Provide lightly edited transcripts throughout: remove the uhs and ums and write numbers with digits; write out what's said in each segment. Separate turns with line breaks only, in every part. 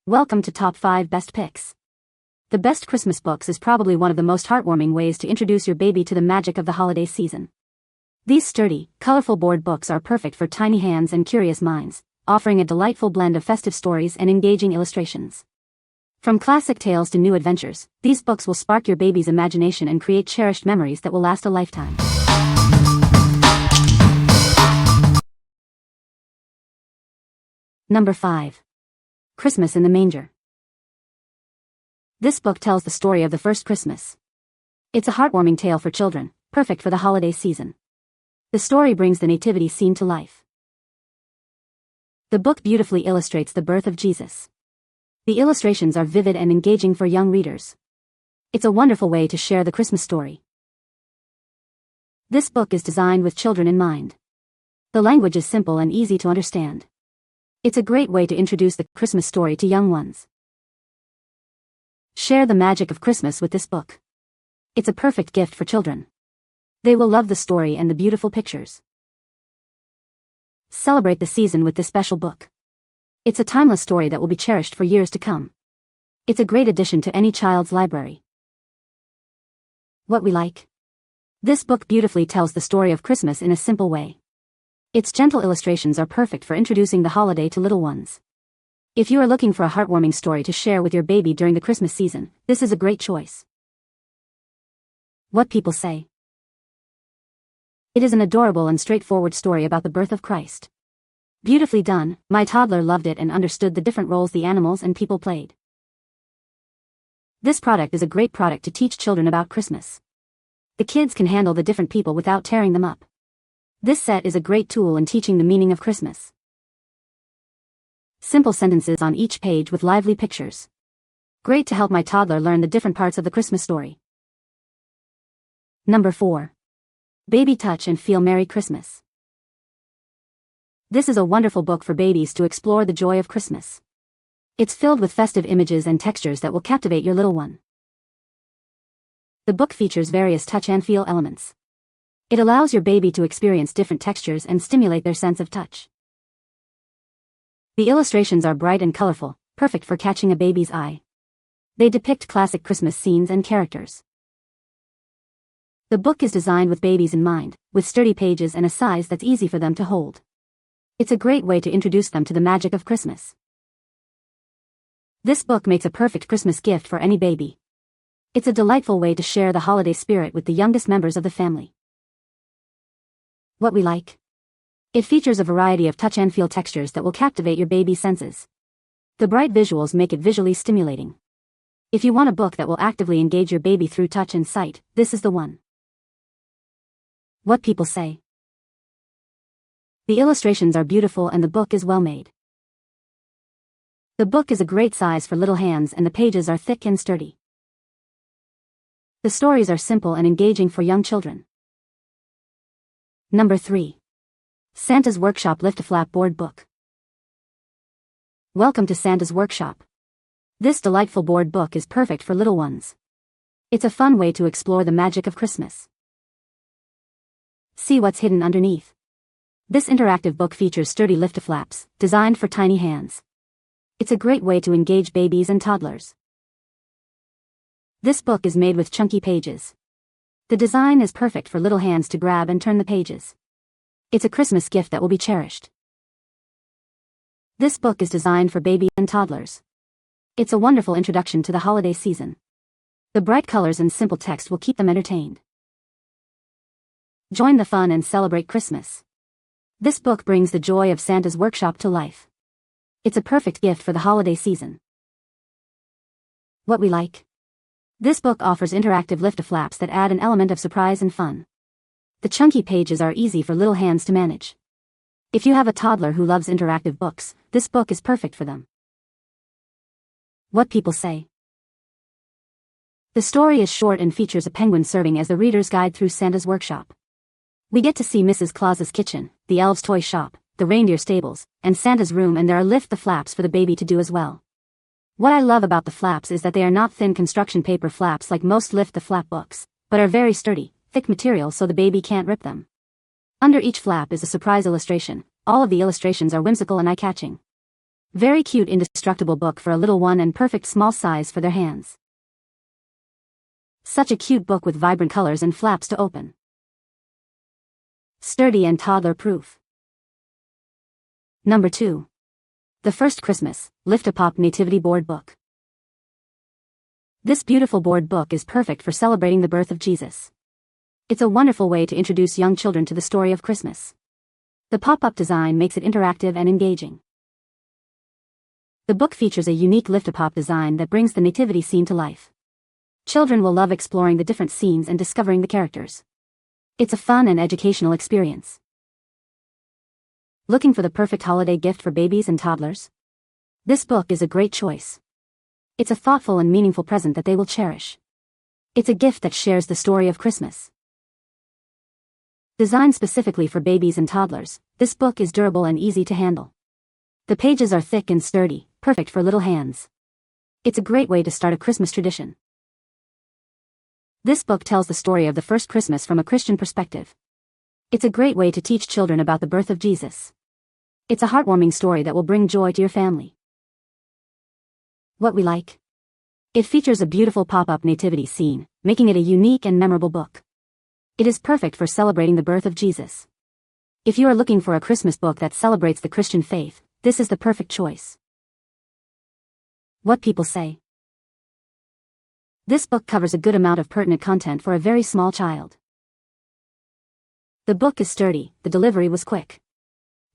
Welcome to Top 5 Best Picks. The Best Christmas Books is probably one of the most heartwarming ways to introduce your baby to the magic of the holiday season. These sturdy, colorful board books are perfect for tiny hands and curious minds, offering a delightful blend of festive stories and engaging illustrations. From classic tales to new adventures, these books will spark your baby's imagination and create cherished memories that will last a lifetime. Number 5. Christmas in the Manger. This book tells the story of the first Christmas. It's a heartwarming tale for children, perfect for the holiday season. The story brings the Nativity scene to life. The book beautifully illustrates the birth of Jesus. The illustrations are vivid and engaging for young readers. It's a wonderful way to share the Christmas story. This book is designed with children in mind. The language is simple and easy to understand. It's a great way to introduce the Christmas story to young ones. Share the magic of Christmas with this book. It's a perfect gift for children. They will love the story and the beautiful pictures. Celebrate the season with this special book. It's a timeless story that will be cherished for years to come. It's a great addition to any child's library. What we like. This book beautifully tells the story of Christmas in a simple way. Its gentle illustrations are perfect for introducing the holiday to little ones. If you are looking for a heartwarming story to share with your baby during the Christmas season, this is a great choice. What people say. It is an adorable and straightforward story about the birth of Christ. Beautifully done, my toddler loved it and understood the different roles the animals and people played. This product is a great product to teach children about Christmas. The kids can handle the different people without tearing them up. This set is a great tool in teaching the meaning of Christmas. Simple sentences on each page with lively pictures. Great to help my toddler learn the different parts of the Christmas story. Number 4. Baby Touch and Feel Merry Christmas. This is a wonderful book for babies to explore the joy of Christmas. It's filled with festive images and textures that will captivate your little one. The book features various touch and feel elements. It allows your baby to experience different textures and stimulate their sense of touch. The illustrations are bright and colorful, perfect for catching a baby's eye. They depict classic Christmas scenes and characters. The book is designed with babies in mind, with sturdy pages and a size that's easy for them to hold. It's a great way to introduce them to the magic of Christmas. This book makes a perfect Christmas gift for any baby. It's a delightful way to share the holiday spirit with the youngest members of the family. What we like. It features a variety of touch and feel textures that will captivate your baby's senses. The bright visuals make it visually stimulating. If you want a book that will actively engage your baby through touch and sight, this is the one. What people say. The illustrations are beautiful and the book is well made. The book is a great size for little hands and the pages are thick and sturdy. The stories are simple and engaging for young children. Number 3. Santa's Workshop Lift-a-Flap Board Book. Welcome to Santa's Workshop. This delightful board book is perfect for little ones. It's a fun way to explore the magic of Christmas. See what's hidden underneath. This interactive book features sturdy lift-a-flaps, designed for tiny hands. It's a great way to engage babies and toddlers. This book is made with chunky pages. The design is perfect for little hands to grab and turn the pages. It's a Christmas gift that will be cherished. This book is designed for babies and toddlers. It's a wonderful introduction to the holiday season. The bright colors and simple text will keep them entertained. Join the fun and celebrate Christmas. This book brings the joy of Santa's Workshop to life. It's a perfect gift for the holiday season. What we like. This book offers interactive lift-a-flaps that add an element of surprise and fun. The chunky pages are easy for little hands to manage. If you have a toddler who loves interactive books, this book is perfect for them. What people say. The story is short and features a penguin serving as the reader's guide through Santa's workshop. We get to see Mrs. Claus's kitchen, the elves' toy shop, the reindeer stables, and Santa's room, and there are lift-the-flaps for the baby to do as well. What I love about the flaps is that they are not thin construction paper flaps like most lift-the-flap books, but are very sturdy, thick material so the baby can't rip them. Under each flap is a surprise illustration. All of the illustrations are whimsical and eye-catching. Very cute indestructible book for a little one and perfect small size for their hands. Such a cute book with vibrant colors and flaps to open. Sturdy and toddler-proof. Number 2. The First Christmas, Lift-A-Pop Nativity Board Book. This beautiful board book is perfect for celebrating the birth of Jesus. It's a wonderful way to introduce young children to the story of Christmas. The pop-up design makes it interactive and engaging. The book features a unique lift-a-pop design that brings the nativity scene to life. Children will love exploring the different scenes and discovering the characters. It's a fun and educational experience. Looking for the perfect holiday gift for babies and toddlers? This book is a great choice. It's a thoughtful and meaningful present that they will cherish. It's a gift that shares the story of Christmas. Designed specifically for babies and toddlers, this book is durable and easy to handle. The pages are thick and sturdy, perfect for little hands. It's a great way to start a Christmas tradition. This book tells the story of the first Christmas from a Christian perspective. It's a great way to teach children about the birth of Jesus. It's a heartwarming story that will bring joy to your family. What we like? It features a beautiful pop-up nativity scene, making it a unique and memorable book. It is perfect for celebrating the birth of Jesus. If you are looking for a Christmas book that celebrates the Christian faith, this is the perfect choice. What people say. This book covers a good amount of pertinent content for a very small child. The book is sturdy, the delivery was quick.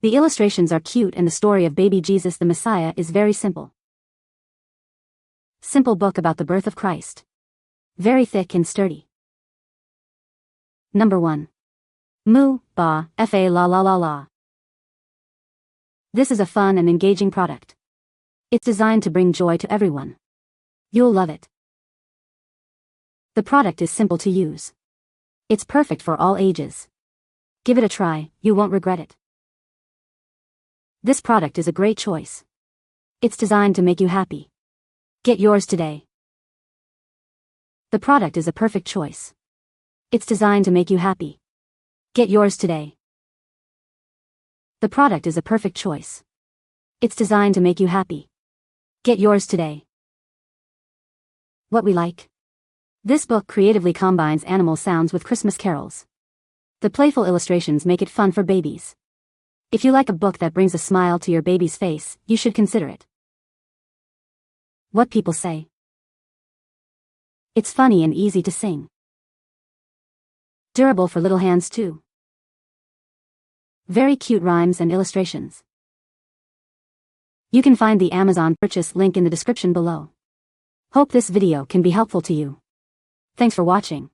The illustrations are cute and the story of baby Jesus the Messiah is very simple. Simple book about the birth of Christ. Very thick and sturdy. Number 1. Moo, Ba, Fa La La La La. This is a fun and engaging product. It's designed to bring joy to everyone. You'll love it. The product is simple to use. It's perfect for all ages. Give it a try, you won't regret it. This product is a great choice. It's designed to make you happy. Get yours today. The product is a perfect choice. It's designed to make you happy. Get yours today. The product is a perfect choice. It's designed to make you happy. Get yours today. What we like? This book creatively combines animal sounds with Christmas carols. The playful illustrations make it fun for babies. If you like a book that brings a smile to your baby's face, you should consider it. What people say. It's funny and easy to sing. Durable for little hands too. Very cute rhymes and illustrations. You can find the Amazon purchase link in the description below. Hope this video can be helpful to you. Thanks for watching.